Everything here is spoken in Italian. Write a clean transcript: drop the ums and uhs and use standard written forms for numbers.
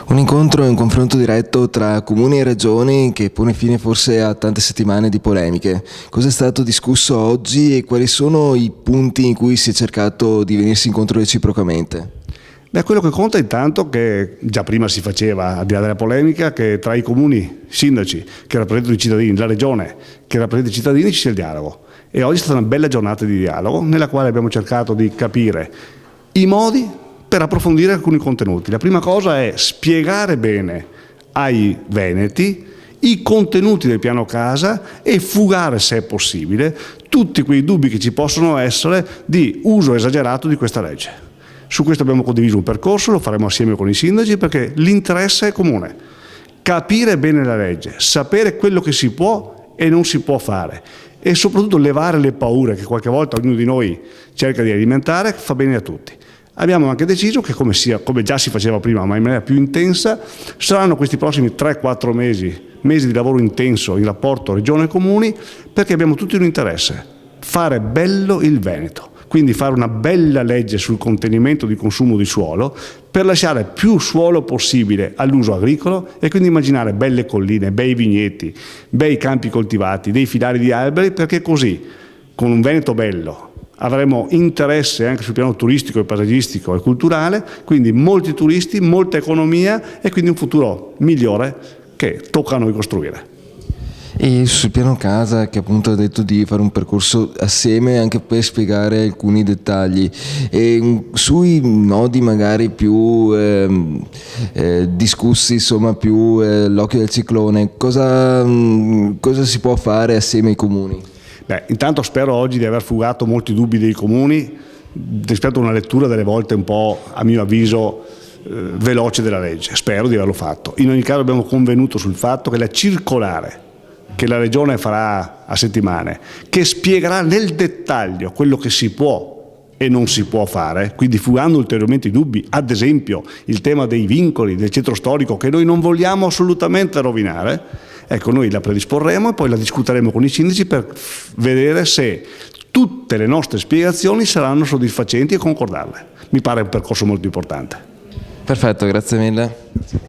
Un incontro e un confronto diretto tra comuni e regioni che pone fine forse a tante settimane di polemiche. Cosa è stato discusso oggi e quali sono i punti in cui si è cercato di venirsi incontro reciprocamente? Beh, quello che conta intanto, che già prima si faceva, al di là della polemica, che tra i comuni, sindaci che rappresentano i cittadini, la regione che rappresenta i cittadini ci sia il dialogo. E oggi è stata una bella giornata di dialogo nella quale abbiamo cercato di capire i modi per approfondire alcuni contenuti. La prima cosa è spiegare bene ai veneti i contenuti del piano casa e fugare, se è possibile, tutti quei dubbi che ci possono essere di uso esagerato di questa legge. Su questo abbiamo condiviso un percorso, lo faremo assieme con i sindaci perché l'interesse è comune. Capire bene la legge, sapere quello che si può e non si può fare e soprattutto levare le paure che qualche volta ognuno di noi cerca di alimentare, fa bene a tutti. Abbiamo anche deciso che come già si faceva prima ma in maniera più intensa, saranno questi prossimi 3-4 mesi di lavoro intenso in rapporto regione e comuni, perché abbiamo tutti un interesse: fare bello il Veneto. Quindi fare una bella legge sul contenimento di consumo di suolo per lasciare più suolo possibile all'uso agricolo e quindi immaginare belle colline, bei vigneti, bei campi coltivati, dei filari di alberi, perché così, con un Veneto bello, avremo interesse anche sul piano turistico, paesaggistico e culturale, quindi molti turisti, molta economia e quindi un futuro migliore che tocca a noi costruire. E sul piano casa, che appunto ha detto di fare un percorso assieme anche per spiegare alcuni dettagli, e sui nodi magari più discussi, insomma più l'occhio del ciclone, cosa si può fare assieme ai comuni? Beh, intanto spero oggi di aver fugato molti dubbi dei comuni rispetto a una lettura delle volte un po', a mio avviso, veloce della legge. Spero di averlo fatto. In ogni caso abbiamo convenuto sul fatto che la circolare che la Regione farà a settimane, che spiegherà nel dettaglio quello che si può e non si può fare, quindi fugando ulteriormente i dubbi, ad esempio il tema dei vincoli del centro storico che noi non vogliamo assolutamente rovinare, ecco, noi la predisporremo e poi la discuteremo con i sindaci per vedere se tutte le nostre spiegazioni saranno soddisfacenti e concordarle. Mi pare un percorso molto importante. Perfetto, grazie mille.